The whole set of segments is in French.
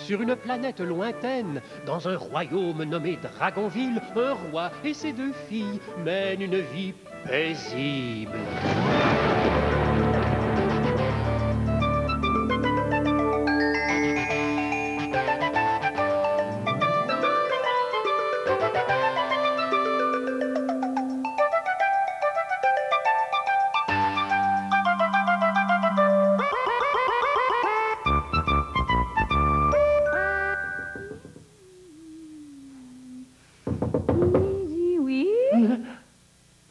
Sur une planète lointaine, dans un royaume nommé Dragonville, un roi et ses 2 filles mènent une vie paisible.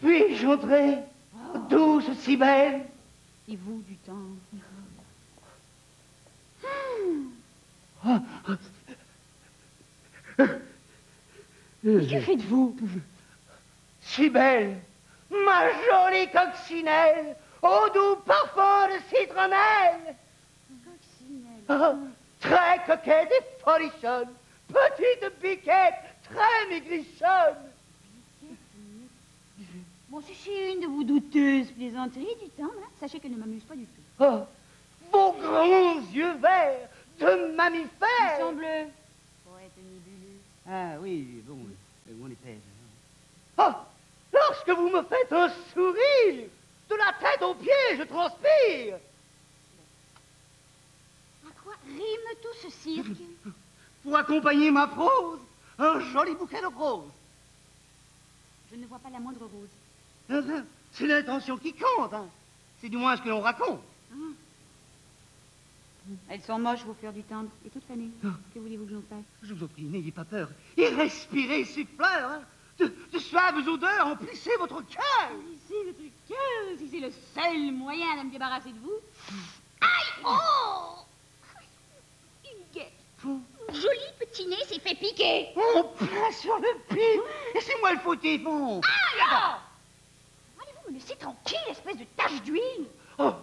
Puis-je entrer, douce Cybèle? Et vous, du temps? Que faites-vous? Cybèle, ma jolie coccinelle, au doux parfum de citronnelle. Coccinelle. Très coquette et folichonne, petite biquette, très maigrichonne. Bon, si c'est une de vos douteuses plaisanteries du temps, hein, sachez qu'elle ne m'amuse pas du tout. Oh, vos grands yeux verts de mammifère. Ils sont bleus. Poète nébuleux. Ah oui, bon, on les pèse. Oh, lorsque vous me faites un sourire, de la tête aux pieds, je transpire. À quoi rime tout ce cirque? Pour accompagner ma prose, un joli bouquet de roses. Je ne vois pas la moindre rose. C'est l'intention qui compte, hein. C'est du moins ce que l'on raconte. Elles sont moches, vos fleurs du tendre, et toutes fanées. Que voulez-vous que j'en fasse? Je vous en prie, n'ayez pas peur. Et respirez ces fleurs, hein. De suaves odeurs emplissez votre cœur. Emplissez votre cœur, si c'est le seul moyen de me débarrasser de vous. Aïe! Oh! Une guêpe. Mon joli petit nez s'est fait piquer. On plein sur le pied. Laissez-moi le fautif, bon. Alors! Allez-vous me laisser tranquille, espèce de tache d'huile? Oh,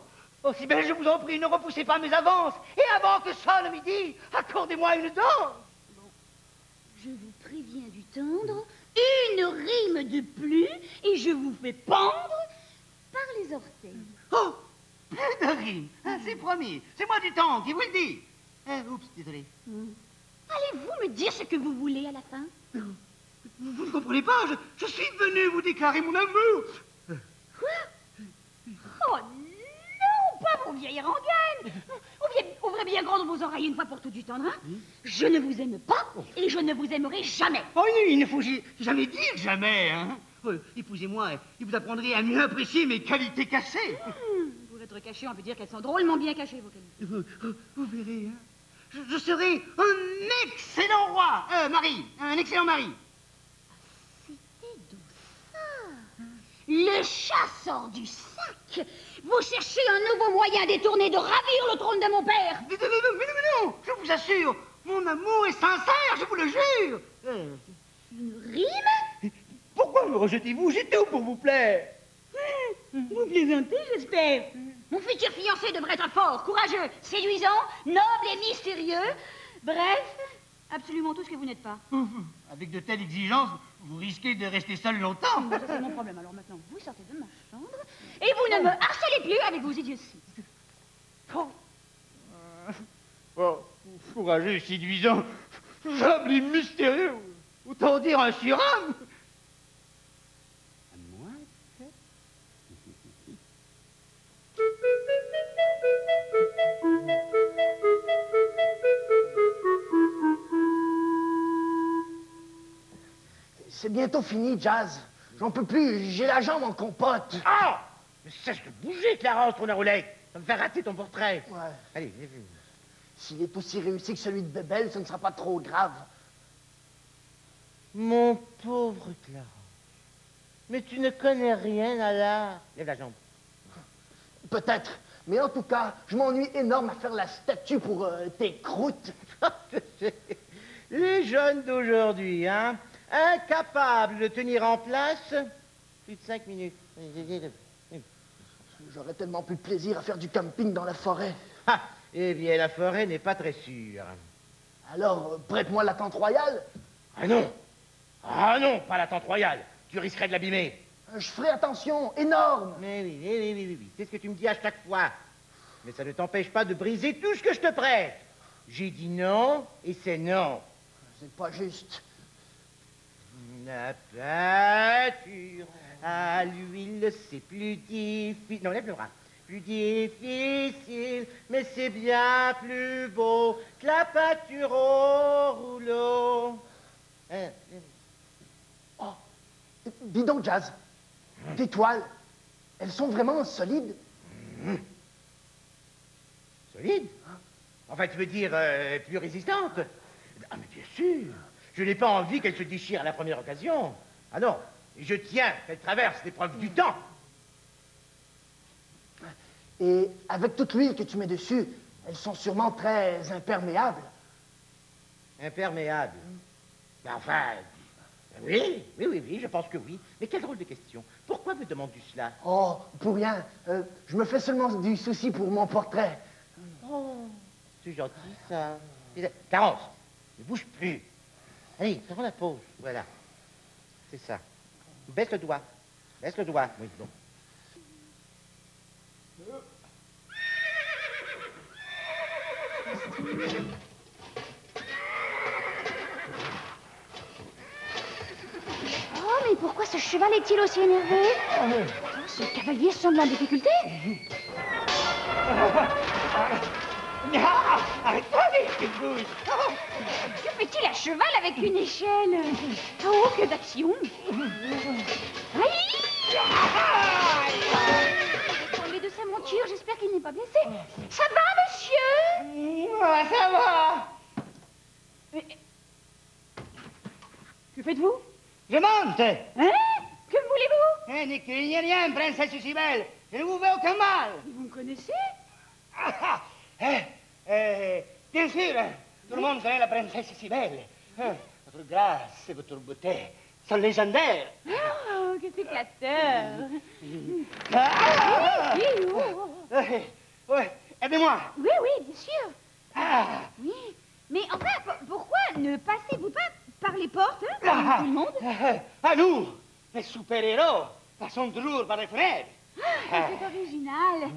Cybèle, je vous en prie, ne repoussez pas mes avances. Et avant que sonne midi, accordez-moi une danse. Bon, je vous préviens du tendre, une rime de plus, et je vous fais pendre par les orteils. Oh, plus de rime, hein, c'est promis. C'est moi du temps qui vous le dis. Oups, désolé. Allez-vous me dire ce que vous voulez à la fin? Vous ne comprenez pas, je suis venu vous déclarer mon amour. Quoi? Oh non, pas vos vieilles rengaines. Ouvrez bien grand vos oreilles une fois pour tout du tendre, hein? Je ne vous aime pas et je ne vous aimerai jamais. Oh, il ne faut jamais dire jamais, hein. Épousez-moi et vous apprendrez à mieux apprécier mes qualités cachées. Pour être caché, on peut dire qu'elles sont drôlement bien cachées, vos qualités. Vous verrez, hein. Je serai un excellent roi, mari, un excellent mari. C'était donc ça. Le chat sort du sac. Vous cherchez un nouveau moyen détourné de ravir le trône de mon père. Mais non, je vous assure, mon amour est sincère, je vous le jure. Une rime? Pourquoi me rejetez-vous? J'ai tout pour vous plaire. Vous plaisantez, j'espère. Mon futur fiancé devrait être fort, courageux, séduisant, noble et mystérieux. Bref, absolument tout ce que vous n'êtes pas. Avec de telles exigences, vous risquez de rester seul longtemps. Ça, c'est mon problème. Alors maintenant, vous sortez de ma chambre et vous ne me harcelez plus avec vos idioties. Courageux, séduisant, noble et mystérieux. Autant dire un surhomme. Moi, C'est bientôt fini, Jazz. J'en peux plus, j'ai la jambe en compote. Ah! Mais cesse de bouger, Clarence, ton roulette. Ça me fait rater ton portrait. Ouais. Allez, S'il est aussi réussi que celui de Bébel, ce ne sera pas trop grave. Mon pauvre Clarence. Mais tu ne connais rien à l'art. Lève la jambe. Peut-être. Mais en tout cas, je m'ennuie énorme à faire la statue pour tes croûtes. Les jeunes d'aujourd'hui, hein? Incapables de tenir en place plus de 5 minutes. J'aurais tellement plus de plaisir à faire du camping dans la forêt. Ah, eh bien, la forêt n'est pas très sûre. Alors, prête-moi la tente royale. Ah non! Ah non, pas la tente royale. Tu risquerais de l'abîmer. Je ferai attention, énorme. Mais oui. C'est ce que tu me dis à chaque fois. Mais ça ne t'empêche pas de briser tout ce que je te prête. J'ai dit non, et c'est non. C'est pas juste. La peinture à l'huile, c'est plus difficile. Non, lève le bras. Plus difficile, mais c'est bien plus beau que la peinture au rouleau. Hein? Oh, dis donc, Jazz. Tes toiles, elles sont vraiment solides? Solide? Enfin, tu veux dire plus résistante? Ah, mais bien sûr. Je n'ai pas envie qu'elle se déchire à la première occasion. Ah non, je tiens qu'elle traverse l'épreuve du temps. Et avec toute l'huile que tu mets dessus, elles sont sûrement très imperméables. Imperméable. Ben enfin, oui, je pense que oui. Mais quelle drôle de question. Pourquoi me demandes-tu cela? Oh, pour rien. Je me fais seulement du souci pour mon portrait. Oh, c'est gentil, ça. Carence, ne bouge plus. Allez, prends la pause. Voilà. C'est ça. Baisse le doigt. Baisse le doigt. Oui, bon. Oh, mais pourquoi ce cheval est-il aussi énervé? Oh, ce cavalier semble en difficulté. Arrête-toi, les bouges. Que fait-il à cheval avec une échelle? Oh, que d'action! Aïe! Tombé de sa monture, j'espère qu'il n'est pas blessé. Ça va, monsieur? Ça va. Mais... Que faites-vous? Je monte. Hein? Que voulez-vous? Ne craignez rien, princesse si belle. Je ne vous veux aucun mal. Vous me connaissez? Bien sûr, tout le monde connaît la princesse si belle. Votre grâce et votre beauté sont légendaires. Oh, que c'est flatteur. Oui, Ouais, aidez-moi. oui, bien sûr. Oui, mais enfin, pourquoi ne passez-vous pas par les portes, hein, comme tout le monde? À nous, les super-héros, passons toujours par les fenêtres. C'est original.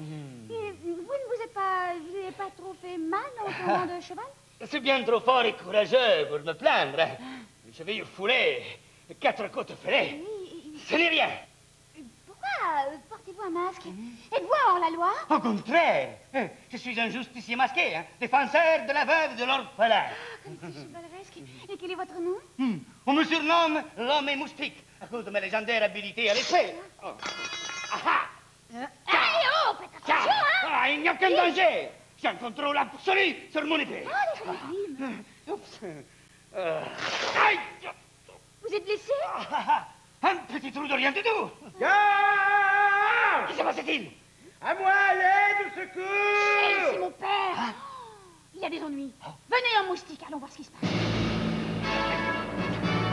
Et vous n'avez pas trop fait mal en tombant de cheval? C'est bien trop fort et courageux pour me plaindre. Les chevilles foulées, 4 côtes ferrées. Ce n'est rien. Pourquoi portez-vous un masque? Êtes-vous hors la loi? Au contraire, je suis un justicier masqué, défenseur de la veuve et de l'orphelin. Comme c'est chevaleresque. Et quel est votre nom? On me surnomme l'homme et moustique à cause de mes légendaires habilités à l'épée. Allez, oh, faites attention, hein! Il n'y a aucun danger. J'ai un contrôle absolu sur mon épée. Oh, les rimes. Aïe! Vous êtes blessé? Un petit trou de rien du tout. Qui se passe-t-il? À moi, l'aide, au secours! C'est mon père. Il y a des ennuis. Venez en moustique, allons voir ce qui se passe.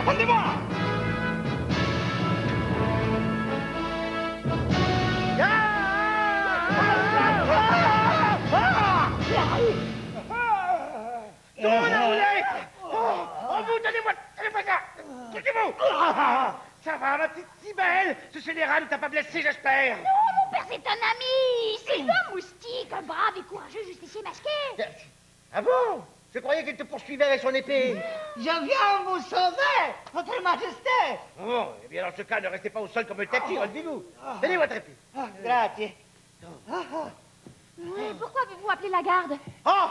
Attendez-moi! Vous, donnez-moi ça! Quittez-vous! Ça va, ma petite si belle? Ce scélérat ne t'a pas blessé, j'espère? Non, mon père, c'est un ami. C'est un moustique, un brave et courageux justicier masqué. Ah bon? Je croyais qu'il te poursuivait avec son épée. Je viens vous sauver, votre majesté. Oh, eh bien, dans ce cas, ne restez pas au sol comme un tapis, relevez-vous. Donnez votre épée. Grazie. Oui, pourquoi avez-vous appelé la garde? Oh!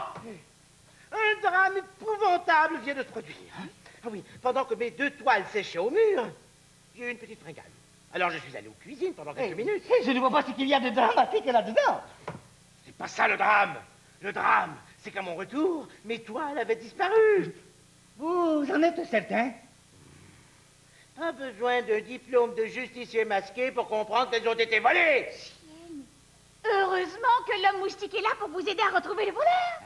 Un drame épouvantable vient de se produire. Ah oui, pendant que mes 2 toiles séchaient au mur, j'ai eu une petite fringale. Alors je suis allé aux cuisines pendant quelques minutes. Je ne vois pas ce qu'il y a de dramatique là-dedans. C'est pas ça le drame. Le drame, c'est qu'à mon retour, mes toiles avaient disparu. Vous en êtes certain? Pas besoin d'un diplôme de justicier masqué pour comprendre qu'elles ont été volées. Heureusement que l'homme moustique est là pour vous aider à retrouver le voleur.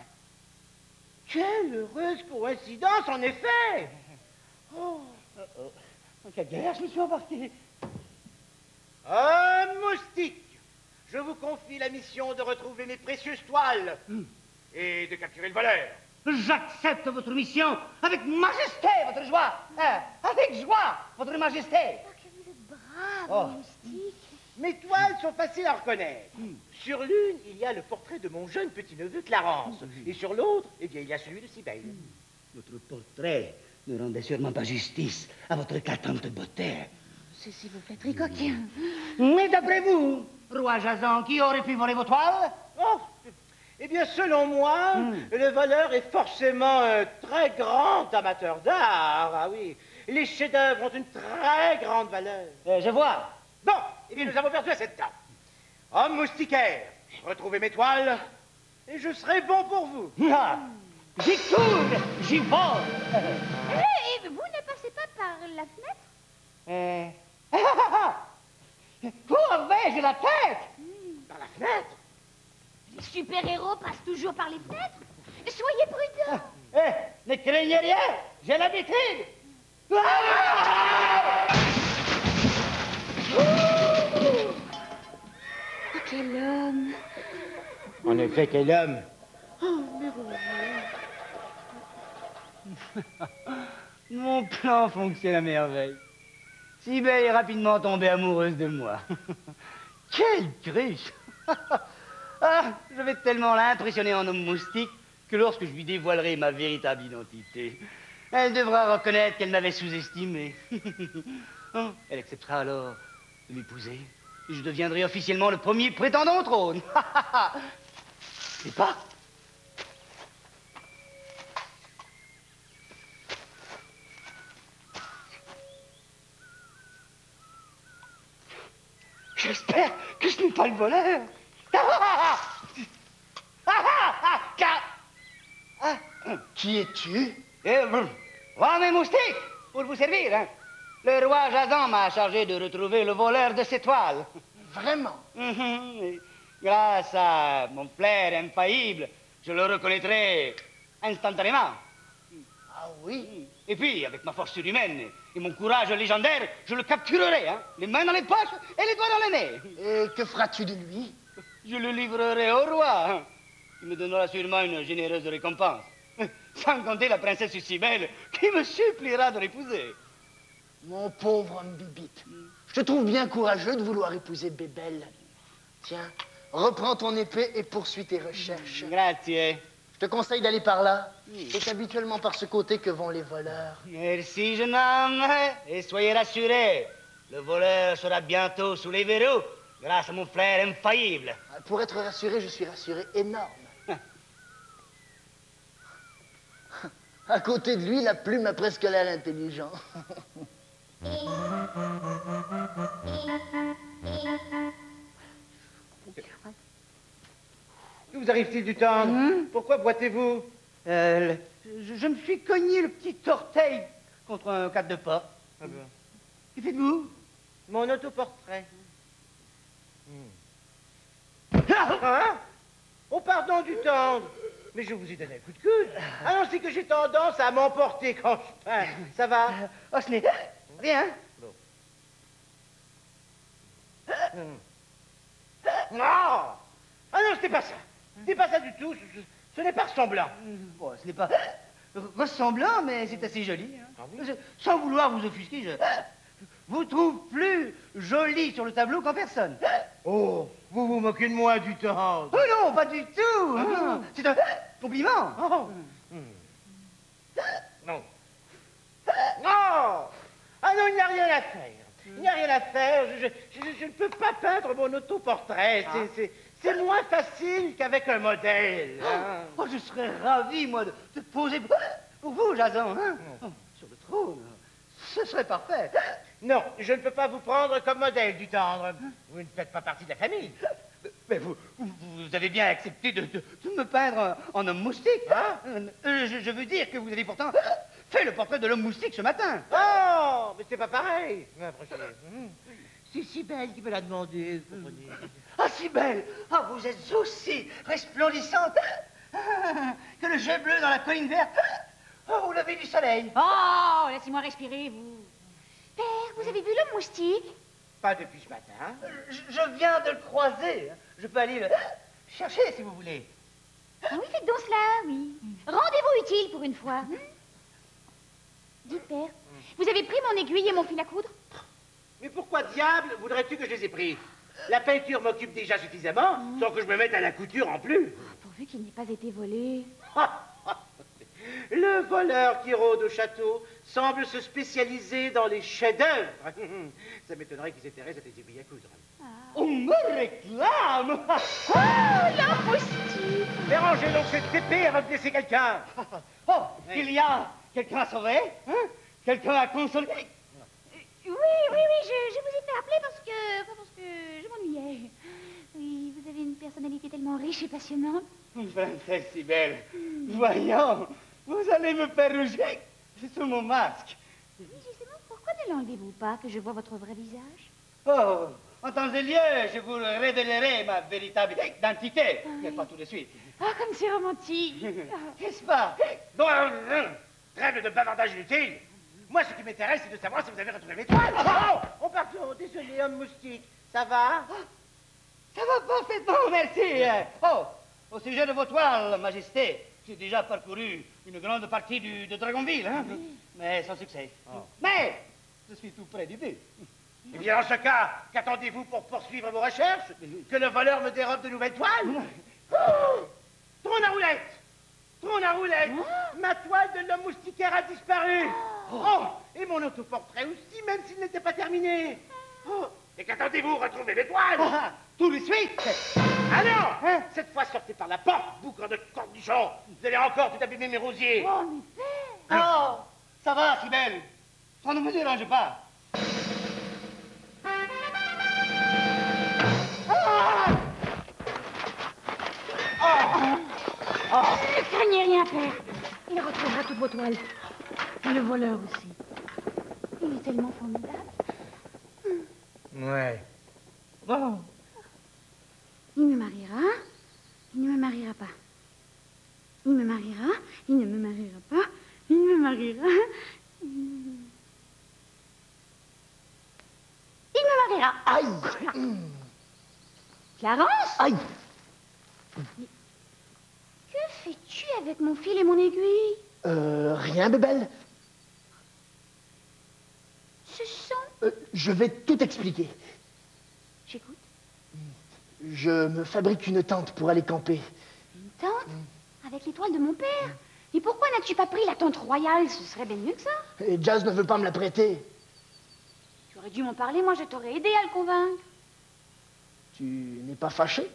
Quelle heureuse coïncidence, en effet. Oh. Quelle guerre, je me suis embarqué. Moustique, je vous confie la mission de retrouver mes précieuses toiles et de capturer le voleur. J'accepte votre mission avec majesté, votre joie. Avec joie, votre majesté. Oh, que vous êtes brave, moustique. Mes toiles sont faciles à reconnaître. Sur l'une, il y a le portrait de mon jeune petit-neveu Clarence. Et sur l'autre, eh bien, il y a celui de Cybèle. Votre portrait ne rendait sûrement pas justice à votre éclatante beauté. Ceci vous fait très coquin. Mais d'après vous, roi Jason, qui aurait pu voler vos toiles? Oh, eh bien, selon moi, le voleur est forcément un très grand amateur d'art. Ah oui, les chefs-d'œuvre ont une très grande valeur. Je vois. Bon, eh bien, nous avons perdu assez de temps. Homme moustiquaire, retrouvez mes toiles et je serai bon pour vous. Ah, j'y cours, j'y vole. Et vous ne passez pas par la fenêtre? Où vais-je la tête? Par la fenêtre? Les super-héros passent toujours par les fenêtres. Soyez prudents. Ne craignez rien, j'ai l'habitude. Ah! Oh, quel homme. En effet, quel homme. Mon plan fonctionne à merveille. Cybèle est rapidement tombée amoureuse de moi. Quelle cruche! Ah, je vais tellement l'impressionner en homme moustique que lorsque je lui dévoilerai ma véritable identité, elle devra reconnaître qu'elle m'avait sous-estimé. Oh, elle acceptera alors de m'épouser et je deviendrai officiellement le premier prétendant au trône. C'est pas... J'espère que ce n'est pas le voleur. Qui es-tu? Roi mes moustiques, pour vous servir, hein. Le roi Jason m'a chargé de retrouver le voleur de ses toiles. Vraiment? Et grâce à mon flair infaillible, je le reconnaîtrai instantanément. Ah oui? Et puis, avec ma force surhumaine et mon courage légendaire, je le capturerai, hein, les mains dans les poches et les doigts dans le nez. Et que feras-tu de lui? Je le livrerai au roi, hein. Il me donnera sûrement une généreuse récompense. Sans compter la princesse Cybèle qui me suppliera de l'épouser. Mon pauvre homme bibite, je te trouve bien courageux de vouloir épouser Bébelle. Tiens, reprends ton épée et poursuis tes recherches. Grazie. Je te conseille d'aller par là. C'est habituellement par ce côté que vont les voleurs. Merci, jeune homme. Et soyez rassurés, le voleur sera bientôt sous les verrous grâce à mon flair infaillible. Pour être rassuré, je suis rassuré énorme. À côté de lui, la plume a presque l'air intelligent. Que vous arrive-t-il du temps? Pourquoi boitez-vous? Je me suis cogné le petit orteil contre un cadre de porte. Ah ben. Que faites-vous? Mon autoportrait. Hein? Oh, pardon du tendre. Mais je vous ai donné un coup de coude. Ah non, c'est que j'ai tendance à m'emporter quand je peins. Ça va? Oh, ce n'est rien. Non! Ah non, c'était pas ça. C'était pas ça du tout. Ce n'est pas ressemblant. Bon, ce n'est pas ressemblant, mais c'est assez joli. Hein. Ah oui? Sans vouloir vous offusquer, je vous trouve plus joli sur le tableau qu'en personne. Oh, vous vous moquez de moi du temps. Oh non, pas du tout. Hein. C'est un compliment. Oh. Non. Non! Ah non, il n'y a rien à faire. Il n'y a rien à faire. Je ne peux pas peindre mon autoportrait. C'est moins facile qu'avec un modèle. Hein. Oh, je serais ravi, moi, de poser pour vous, Jason. Hein. Oh, sur le trône. Ce serait parfait. Non, je ne peux pas vous prendre comme modèle du tendre. Vous ne faites pas partie de la famille. Mais vous avez bien accepté de me peindre en homme moustique. Hein? Je veux dire que vous avez pourtant fait le portrait de l'homme moustique ce matin. Oh, mais c'est pas pareil. C'est Cybèle qui me l'a demandé, vous comprenez. Ah, si belle. Ah, vous êtes aussi resplendissante que le jet bleu dans la colline verte au lever du soleil. Oh, laissez-moi respirer, vous. Père, vous avez vu l'homme moustique? Pas depuis ce matin. Je viens de le croiser. Je peux aller le chercher si vous voulez. Ah oui, faites donc cela, oui. Rendez-vous utile pour une fois. Dites, père, vous avez pris mon aiguille et mon fil à coudre? Mais pourquoi diable voudrais-tu que je les ai pris? La peinture m'occupe déjà suffisamment, sans que je me mette à la couture en plus. Pourvu qu'il n'ait pas été volé. Le voleur qui rôde au château semble se spécialiser dans les chefs-d'œuvre. Ça m'étonnerait qu'il s'intéresse à tes aiguilles à coudre. On me réclame. La moustique. Mais rangez donc cette épée avant de blesser quelqu'un. Oh, il y a quelqu'un à sauver, hein? Quelqu'un à consoler. Oui, je vous ai fait appeler parce que je m'ennuyais. Oui, vous avez une personnalité tellement riche et passionnante. Princesse si belle, voyons, vous allez me faire rougir. C'est sur mon masque. Oui, justement, pourquoi ne l'enlevez-vous pas que je vois votre vrai visage? Oh, en temps et lieu, je vous révélerai ma véritable identité, mais pas tout de suite. Ah, comme c'est romantique. N'est-ce pas? Non, trêve de bavardage inutile. Moi, ce qui m'intéresse, c'est de savoir si vous avez retrouvé l'étoile. Oh, pardon, désolé, homme moustique. Ça va? Ça va parfaitement, merci. Oh, au sujet de vos toiles, Majesté, j'ai déjà parcouru une grande partie de Dragonville, hein? Mais sans succès. Mais je suis tout près du but. Eh bien, dans ce cas, qu'attendez-vous pour poursuivre vos recherches? Que le voleur me dérobe de nouvelles toiles? Tourne à roulette! Tourne à roulette! Ma toile de l'homme moustiquaire a disparu! Oh! Et mon autoportrait aussi, même s'il n'était pas terminé! Oh! Et qu'attendez-vous? Retrouvez l'étoile! Tout de suite. Alors! Cette fois, sortez par la porte, bougre de cornichon! Vous allez encore tout abîmer mes rosiers! Oh, mais père. Oh, ça va, si belle. Ça ne me dérange pas. Ne craignez rien, père. Il retrouvera toutes vos toiles. Et le voleur aussi. Il est tellement formidable. Ouais. Bon. Il me mariera. Il ne me mariera pas. Il me mariera. Il ne me mariera pas. Il me mariera. Il me mariera. Aïe! Clarence? Aïe! Que fais-tu avec mon fil et mon aiguille? Rien, bébelle. Ce sont... Je vais tout expliquer. J'écoute. Je me fabrique une tente pour aller camper. Une tente? Avec l'étoile de mon père? Et pourquoi n'as-tu pas pris la tente royale? Ce serait bien mieux que ça. Et Jazz ne veut pas me la prêter. Tu aurais dû m'en parler, moi je t'aurais aidé à le convaincre. Tu n'es pas fâché?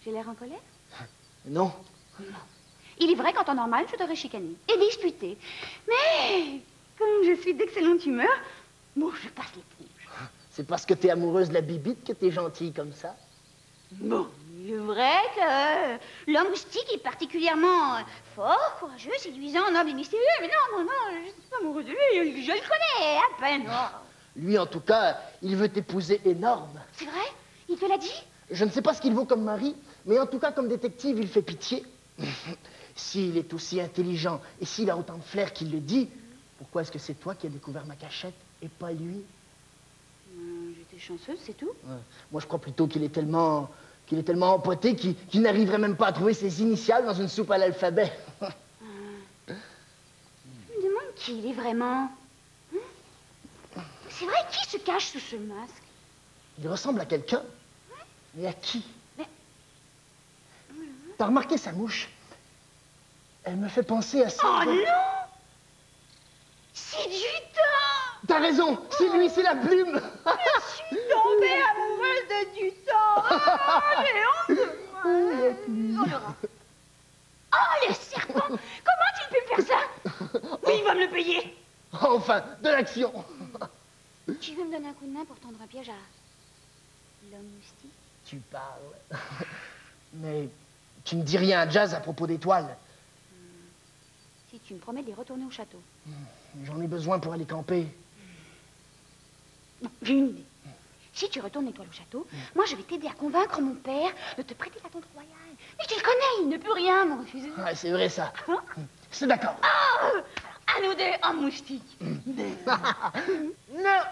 J'ai l'air en colère? Non. Il est vrai qu'en temps normal, je t'aurais chicané et disputé. Mais comme je suis d'excellente humeur, bon, je passe l'éponge. C'est parce que t'es amoureuse de la bibite que t'es gentille comme ça? Bon, il est vrai que l'homme moustique est particulièrement fort, courageux, séduisant, noble et mystérieux. Mais non, je ne suis pas amoureuse de lui, je le connais à peine. Oh. Lui, en tout cas, il veut t'épouser énorme. C'est vrai? Il te l'a dit? Je ne sais pas ce qu'il vaut comme mari, mais en tout cas, comme détective, il fait pitié. S'il est aussi intelligent et s'il a autant de flair qu'il le dit, pourquoi est-ce que c'est toi qui as découvert ma cachette et pas lui? J'étais chanceuse, c'est tout. Ouais. Moi, je crois plutôt qu'il est tellement empoté qu'il n'arriverait même pas à trouver ses initiales dans une soupe à l'alphabet. Je me demande qui il est vraiment. C'est vrai, qui se cache sous ce masque? Il ressemble à quelqu'un. Mais à qui? Mais- T'as remarqué sa mouche? Elle me fait penser à ça. Oh non! C'est du temps! T'as raison, c'est lui, c'est la plume. Je suis tombée amoureuse de du temps! Oh, j'ai honte de moi! Oh, le rat. Oh, le serpent! Comment tu peux me faire ça? Oui, il va me le payer! Enfin, de l'action. Tu veux me donner un coup de main pour tendre un piège à l'homme moustique? Tu parles. Mais tu ne dis rien à Jazz à propos des toiles. Si tu me promets de les retourner au château. J'en ai besoin pour aller camper. Non, j'ai une idée. Si tu retournes les toiles au château, moi je vais t'aider à convaincre mon père de te prêter la tente royale. Mais tu le connais, il ne peut rien me refuser. Ouais, c'est vrai ça. C'est d'accord. Oh, à nous deux, en moustique. Non.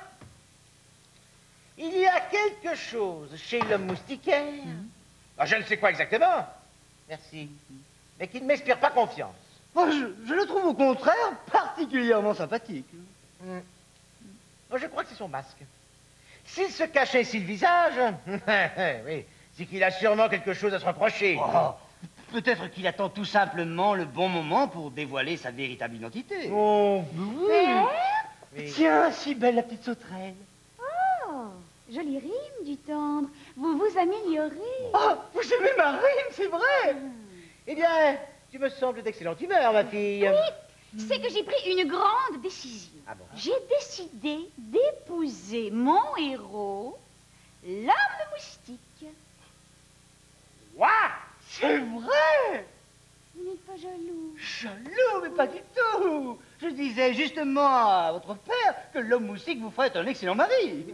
Il y a quelque chose chez l'homme moustiquaire. Ah, je ne sais quoi exactement. Merci. Mais qui ne m'inspire pas confiance. Oh, je le trouve au contraire particulièrement sympathique. Moi, je crois que c'est son masque. S'il se cache ainsi le visage, oui, c'est qu'il a sûrement quelque chose à se reprocher. Oh, peut-être qu'il attend tout simplement le bon moment pour dévoiler sa véritable identité. Oh, Père? Tiens, si belle la petite sauterelle. Oh, jolie rime, du tendre. Vous vous améliorez. Oh, vous aimez ma rime, c'est vrai. eh bien, tu me sembles d'excellente humeur, ma fille. Oui, c'est que j'ai pris une grande décision. Ah bon? J'ai décidé d'épouser mon héros, l'homme moustique. Quoi? C'est vrai. Vous n'êtes pas jaloux? Jaloux, mais pas du tout. Je disais justement à votre père que l'homme moustique vous ferait un excellent mari.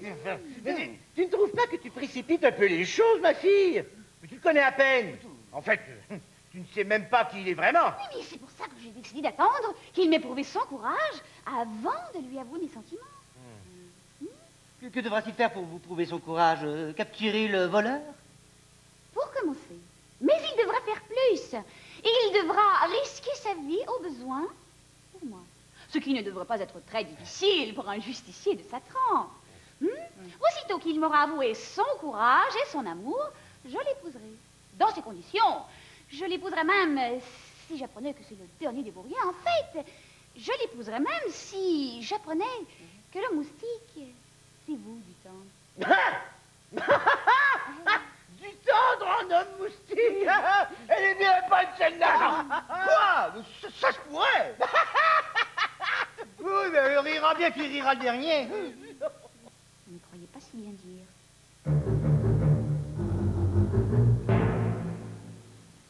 Mais tu ne trouves pas que tu précipites un peu les choses, ma fille? Mais tu le connais à peine. En fait, tu ne sais même pas qui il est vraiment. Oui, mais c'est pour ça que j'ai décidé d'attendre qu'il m'ait prouvé son courage avant de lui avouer mes sentiments. Que devra-t-il faire pour vous prouver son courage? Capturer le voleur? Pour commencer. Mais il devra faire plus. Il devra risquer sa vie au besoin pour moi. Ce qui ne devrait pas être très difficile pour un justicier de sa trempe. Aussitôt qu'il m'aura avoué son courage et son amour, je l'épouserai. Dans ces conditions, je l'épouserai même si j'apprenais que c'est le dernier des vauriens. En fait, je l'épouserai même si j'apprenais que le moustique, c'est vous, du tendre. Du tendre en homme moustique. Elle est bien bonne, celle-là. Quoi? Ça se pourrait. Oui, mais il rira bien qui rira le dernier. Vous ne croyez pas si bien dire.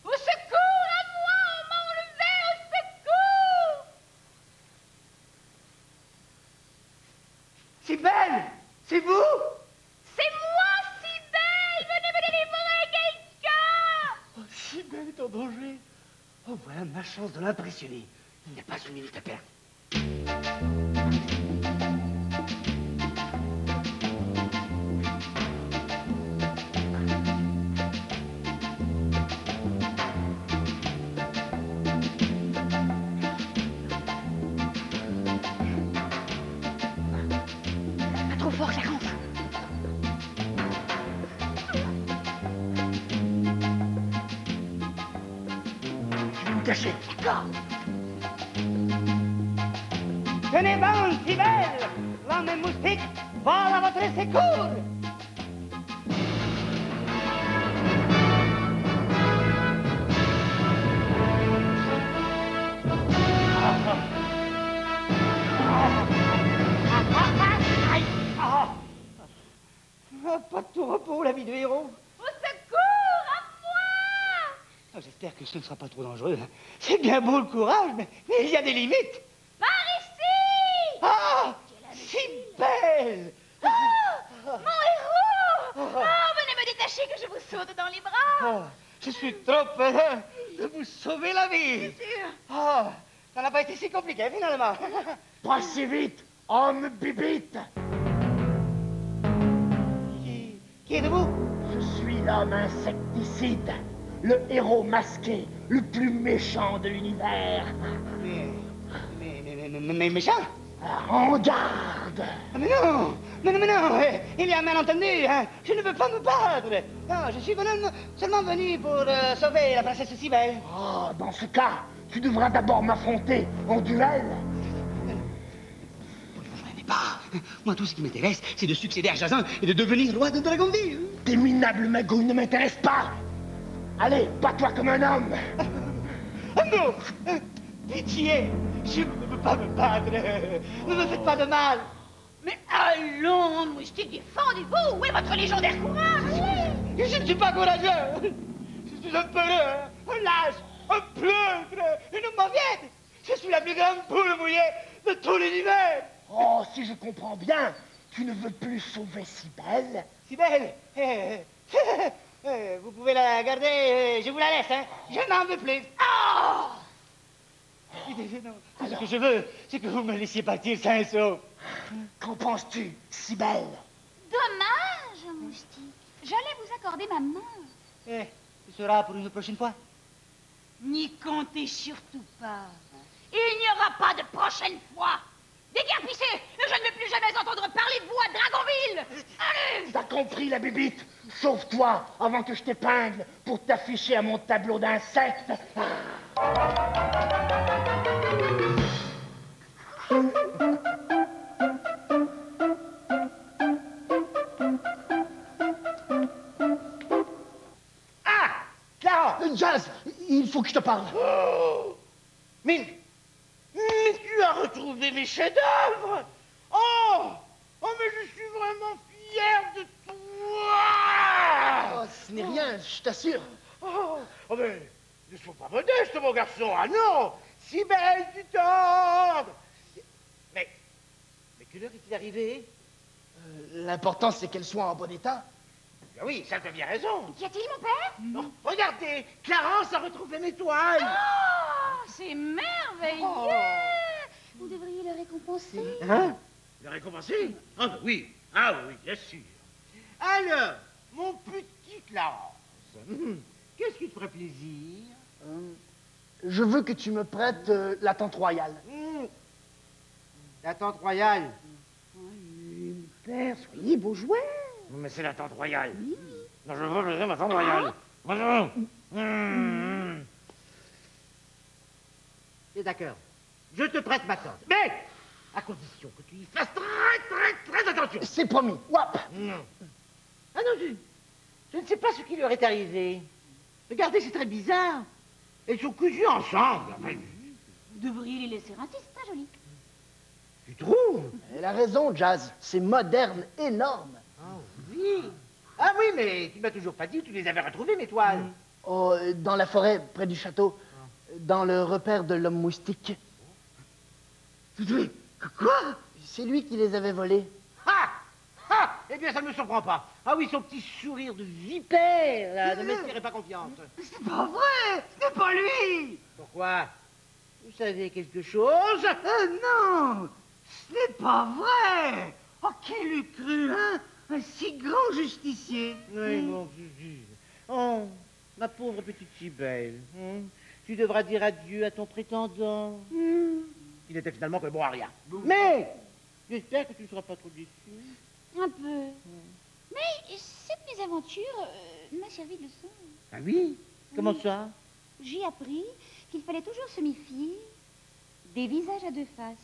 Au secours, à moi, on m'a enlevé, au secours! Si belle, c'est vous? C'est moi, Cybèle! Venez me délivrer, quelqu'un! Oh, si belle est en danger. Oh, voilà ma chance de l'impressionner. Il n'y a pas une minute à perdre. Pas trop fort, Clarence. Je vais me cacher. D'accord. Tenez bon, si belle. L'homme moustique vole à votre secours. Pas de tout repos, la vie de héros. Au secours, à moi! Oh, j'espère que ce ne sera pas trop dangereux. C'est bien beau le courage, mais il y a des limites. Par ici! Ah, si belle. Mon héros! Oh, venez me détacher que je vous saute dans les bras! Ah, je suis trop heureux de vous sauver la vie. Sûr. Ah, ça n'a pas été si compliqué finalement. Pas si vite, homme bibite. Qui êtes-vous? Je suis l'homme insecticide, le héros masqué, le plus méchant de l'univers. Mais méchant? En garde! Ah, mais non, il y a un malentendu, hein. Je ne veux pas me battre. Non, je suis seulement venu pour sauver la princesse Cybèle. Oh, dans ce cas, tu devras d'abord m'affronter en duel. Mais pas. Moi, tout ce qui m'intéresse, c'est de succéder à Jazan et de devenir roi de Dragonville. Tes minables magouilles ne m'intéressent pas. Allez, bats-toi comme un homme. Ah non! Pitié! Je ne veux pas me battre! Ne me faites pas de mal! Mais allons, moustique, défendez-vous! Où est votre légendaire courage? Je ne suis pas courageux! Je suis un peureux, un lâche, un pleutre, une mauviette! Je suis la plus grande poule mouillée de tout l'univers! Oh, si je comprends bien, tu ne veux plus sauver Cybèle. Cybèle! Vous pouvez la garder, je vous la laisse, hein? Je n'en veux plus! Oh! Non, ce que je veux, c'est que vous me laissiez partir sain et sauf. Qu'en penses-tu, Cybèle? Dommage, moustique. J'allais vous accorder ma main. Ce sera pour une prochaine fois. N'y comptez surtout pas. Il n'y aura pas de prochaine fois. Déguerpissez! Je ne veux plus jamais entendre parler de vous à Dragonville! Allez! T'as compris, la bibite? Sauve-toi avant que je t'épingle pour t'afficher à mon tableau d'insectes. Ah, Clara! Jazz, il faut que je te parle. Mais tu as retrouvé mes chefs-d'œuvre! Oh! Oh, mais je suis vraiment fier de toi! Oh, ce n'est rien, je t'assure. Oh, mais ne sois pas modeste, mon garçon! Ah non! Si belle du tendre! Mais quelle heure est-il arrivé? L'important, c'est qu'elle soit en bon état. Ah oui, ça, t'as bien raison. Qu'y a-t-il, mon père? Non, regardez, Clarence a retrouvé mes toiles. Oh, c'est merveilleux! Oh. Vous devriez le récompenser. Hein? Le récompenser? Ah bah oui, bien sûr. Alors, mon petit Clarence, qu'est-ce qui te ferait plaisir? Je veux que tu me prêtes la tente royale. La tente royale. Père, soyez beau joueur. Mais c'est la tente royale. Oui. Non, je veux ma tente royale. C'est d'accord. Je te prête ma tente. Mais à condition que tu y fasses très attention. C'est promis. Wap. Non. Ah non, je ne sais pas ce qui leur est arrivé. Regardez, c'est très bizarre. Elles sont cousues ensemble. Enfin, Vous devriez les laisser ainsi, c'est très joli. tu trouves? Elle a raison, Jazz. C'est moderne, énorme. Ah oui. Ah oui, mais tu m'as toujours pas dit où tu les avais retrouvées, mes toiles. Oh, dans la forêt, près du château. Dans le repère de l'homme moustique. Quoi? C'est lui qui les avait volés. Eh bien, ça ne me surprend pas. Ah oui, son petit sourire de vipère, là, ne m'inspirait pas confiance. C'est pas vrai! C'est pas lui! Pourquoi? Vous savez quelque chose? Non! Ce n'est pas vrai! Oh, qui l'eût cru, hein? Un si grand justicier! Oui, mon Zuzu. Oh, ma pauvre petite Cybèle. Tu devras dire adieu à ton prétendant. Il n'était finalement que bon à rien. Mais j'espère que tu ne seras pas trop déçu. Un peu. Mais cette mésaventure m'a servi de leçon. Ah oui? Comment ça? J'ai appris qu'il fallait toujours se méfier des visages à deux faces.